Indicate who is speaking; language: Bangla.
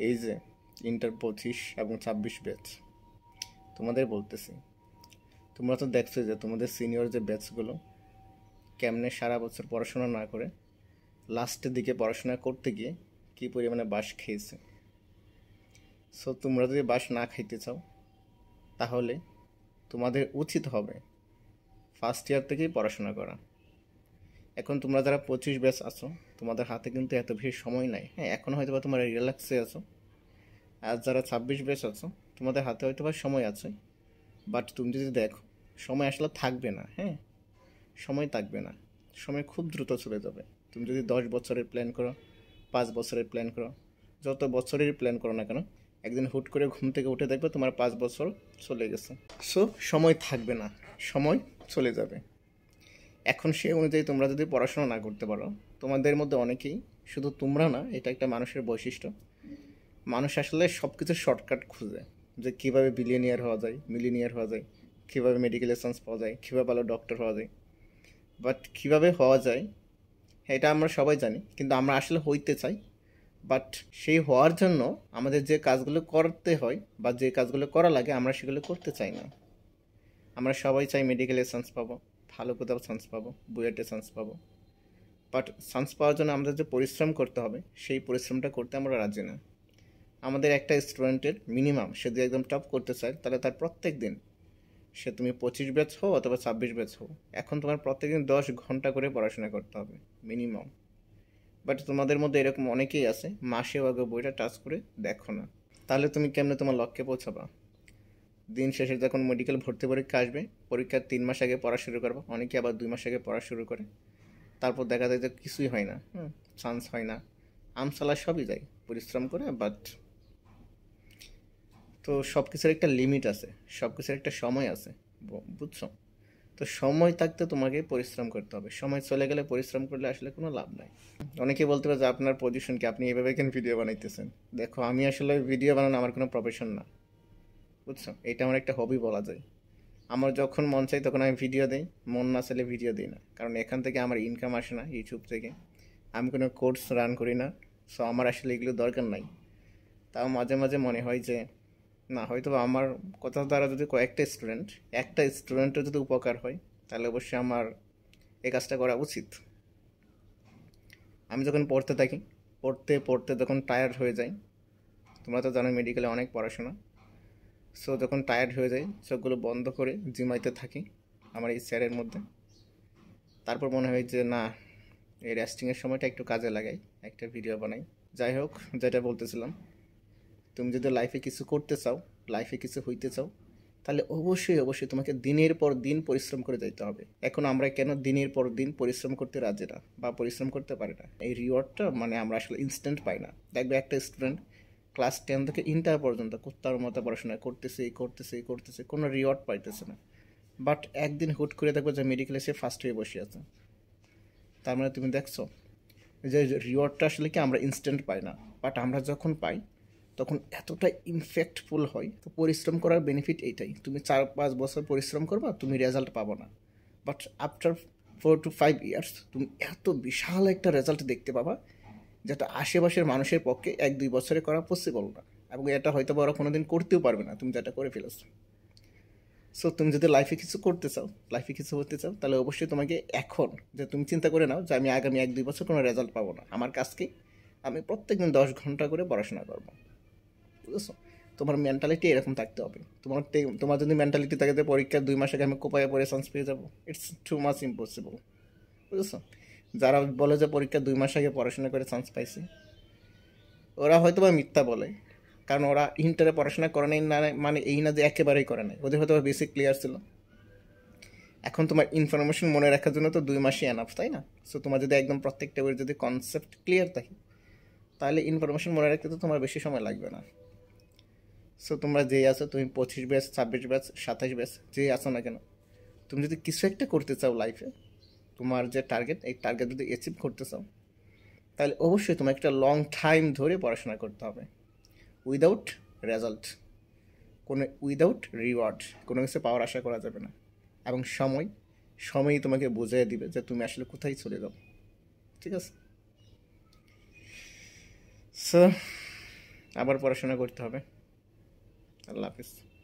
Speaker 1: এই যে ইন্টার 25 এবং 26 ব্যাচ, তোমাদের বলতেছি, তোমরা তো দেখছো যে তোমাদের সিনিয়র যে ব্যাচগুলো কেমনে সারা বছর পড়াশোনা না করে লাস্টের দিকে পড়াশোনা করতে গিয়ে কী পরিমাণে বাঁশ খেয়েছে। সো তোমরা যদি বাঁশ না খাইতে চাও তাহলে তোমাদের উচিত হবে ফার্স্ট ইয়ার থেকেই পড়াশোনা করা। এখন তোমরা যারা 25 ব্যাচ আছো তোমাদের হাতে কিন্তু এত বেশি সময় নাই। হ্যাঁ, এখন হয়তো বা তোমরা রিল্যাক্সে আছো। আর যারা 26 ব্যাচ আছো তোমাদের হাতে হয়তো বা সময় আছে, বাট তুমি যদি দেখো সময় আসলে থাকবে না। হ্যাঁ, সময় থাকবে না, সময় খুব দ্রুত চলে যাবে। তুমি যদি 10 বছরের প্ল্যান করো, 5 বছরের প্ল্যান করো, যত বছরের প্ল্যান করো না কেন, একদিন হুট করে ঘুম থেকে উঠে দেখবে তোমার 5 বছর চলে গেছে। সো সময় থাকবে না, সময় চলে যাবে। এখন সে অনুযায়ী তোমরা যদি পড়াশোনা না করতে পারো, তোমাদের মধ্যে অনেকেই, শুধু তোমরা না, এটা একটা মানুষের বৈশিষ্ট্য, মানুষ আসলে সব কিছু শর্টকাট খুঁজে, যে কীভাবে বিলিয়নিয়ার হওয়া যায়, মিলিয়নিয়ার হওয়া যায়, কীভাবে মেডিকেল লাইসেন্স পাওয়া যায়, কীভাবে ভালো ডক্টর হওয়া যায়। বাট কীভাবে হওয়া যায় এটা আমরা সবাই জানি, কিন্তু আমরা আসলে হইতে চাই। বাট সেই হওয়ার জন্য আমাদের যে কাজগুলো করতে হয় বা যে কাজগুলো করা লাগে আমরা সেগুলো করতে চাই না। আমরা সবাই চাই মেডিকেলে চান্স পাবো, ভালো কোথাও চান্স পাবো, বুয়েটে চান্স পাবো। বাট চান্স পাওয়ার জন্য আমাদের যে পরিশ্রম করতে হবে সেই পরিশ্রমটা করতে আমরা রাজি না। আমাদের একটা স্টুডেন্টের মিনিমাম, সে যদি একদম টপ করতে চায় তাহলে তার প্রত্যেক দিন, সে তুমি 25 ব্যাচ হও অথবা 26 ব্যাচ হও, এখন তোমার প্রত্যেকদিন 10 ঘন্টা করে পড়াশোনা করতে হবে মিনিমাম। বাট তোমাদের মধ্যে এরকম অনেকেই আছে মাসেও আগে বইটা টাচ করে দেখো না। তাহলে তুমি কেমনে তোমার লক্ষ্যে পৌঁছাবা? দিন শেষে যখন মেডিকেল ভর্তি পরীক্ষা আসবে, পরীক্ষার 3 মাস আগে পড়া শুরু করবো, অনেকে আবার 2 মাস আগে পড়া শুরু করে। তারপর দেখা যায় যে কিছুই হয় না, চান্স হয় না, আমসালা সবই যায় পরিশ্রম করে। বাট তো সব কিছুর একটা লিমিট আছে, সব কিছুর একটা সময় আছে, বুঝছো? তো সময় থাকতে তোমাকে পরিশ্রম করতে হবে, সময় চলে গেলে পরিশ্রম করলে আসলে কোনো লাভ নাই। অনেকে বলতে পারে যে আপনার পজিশন কি, আপনি এভাবে কেন ভিডিও বানাইতেছেন? দেখো, আমি আসলে ভিডিও বানানো আমার কোনো প্রফেশন না, বুঝছো? এটা আমার একটা হবি বলা যায়। আমার যখন মন চাই তখন আমি ভিডিও দিই, মন না চাইলে ভিডিও দিই না, কারণ এখান থেকে আমার ইনকাম আসে না ইউটিউব থেকে। আমি কোনো কোর্স রান করি না, সো আমার আসলে এগুলো দরকার নাই। তাও মাঝে মাঝে মনে হয় যে না, হয়তো আমার কথা দ্বারা যদি একটা স্টুডেন্টের যদি উপকার হয় তাহলে অবশ্যই আমার এই কাজটা করা উচিত। আমি যখন পড়তে থাকি, পড়তে পড়তে যখন টায়ার্ড হয়ে যাই, তোমরা তো জানো মেডিকেলে অনেক পড়াশোনা, সো যখন টায়ার্ড হয়ে যাই চোখগুলো বন্ধ করে জিমাইতে থাকি আমার এই চেয়ারের মধ্যে। তারপর মনে হয় যে না, এই রেস্টিংয়ের সময়টা একটু কাজে লাগাই, একটা ভিডিও বানাই। যাই হোক, যেটা বলতেছিলাম, তুমি যদি লাইফে কিছু করতে চাও, লাইফে কিছু হইতে চাও, তাহলে অবশ্যই অবশ্যই তোমাকে দিনের পর দিন পরিশ্রম করে যাইতে হবে। এখন আমরা কেন দিনের পর দিন পরিশ্রম করতে রাজি না বা পরিশ্রম করতে পারি না? এই রিওয়ার্ডটা মানে আমরা আসলে ইনস্ট্যান্ট পাই না। দেখবে একটা স্টুডেন্ট ক্লাস 10 থেকে ইন্টার পর্যন্ত কুত্তার মতো পড়াশোনা করতেছে, কোনো রিওয়ার্ড পাইতেছে না। বাট একদিন হুট করে দেখবো যে মেডিকেলে সে ফার্স্ট হয়ে বসে আছে। তার মানে তুমি দেখছো যে রিওয়ার্ডটা আসলে কি আমরা ইনস্ট্যান্ট পাই না, বাট আমরা যখন পাই তখন এতটা ইমপ্যাক্টফুল হয়। তো পরিশ্রম করার বেনিফিট এইটাই, তুমি 4-5 বছর পরিশ্রম করবা, তুমি রেজাল্ট পাবো না, বাট আফটার 4 to 5 ইয়ার্স তুমি এত বিশাল একটা রেজাল্ট দেখতে পাবা, যেটা আশেপাশের মানুষের পক্ষে 1-2 বছরে করা পসিবল না, এবং এটা হয়তো ওরা কোনোদিন করতেও পারবে না তুমি যেটা করে ফেলেছো। সো তুমি যদি লাইফে কিছু করতে চাও, লাইফে কিছু হতে চাও, তাহলে অবশ্যই তোমাকে এখন, যে তুমি চিন্তা করে নাও যে আমি আগামী 1-2 বছর কোনো রেজাল্ট পাবো না, আমার কাজকে আমি প্রত্যেকদিন 10 ঘন্টা করে পড়াশোনা করবো, বুঝেছো? তোমার মেন্টালিটি এরকম থাকতে হবে। তোমার যদি মেন্টালিটি থাকে যে পরীক্ষার 2 মাস আগে আমি কোপায় পরে চান্স পেয়ে যাবো, ইটস টু মাচ ইম্পসিবল, বুঝেছো? যারা বলে যে পরীক্ষার 2 মাস আগে পড়াশোনা করে চান্স পাইছে, ওরা হয়তো বা মিথ্যা বলে, কারণ ওরা ইন্টারে পড়াশোনা করে নাই না, মানে এই না যে একেবারেই করে নাই, ওদের হয়তো বেসিক ক্লিয়ার ছিল। এখন তোমার ইনফরমেশন মনে রাখার জন্য তো 2 মাসই এনাফ, তাই না? সো তোমার যদি একদম প্রত্যেকটা বইয়ের যদি কনসেপ্ট ক্লিয়ার থাকে, তাহলে ইনফরমেশন মনে রাখতে তো তোমার বেশি সময় লাগবে না। সো তোমরা যেই আছো, তুমি 25 ব্যাচ, 26 ব্যাচ, 27 ব্যাচ, যেই আছো না কেন, তুমি যদি কিছু একটা করতে চাও লাইফে, তোমার যে টার্গেট, এই টার্গেট যদি অ্যাচিভ করতে চাও, তাহলে অবশ্যই তোমার একটা লং টাইম ধরে পড়াশোনা করতে হবে, উইদাউট রেজাল্ট, উইদাউট রিওয়ার্ড কোনো কিছু পাওয়ার আশা করা যাবে না। এবং সময়ই তোমাকে বুঝিয়ে দিবে যে তুমি আসলে কোথায় চলে যাও, ঠিক আছে? সো আবার পড়াশোনা করতে হবে। আল্লাহ হাফিজ।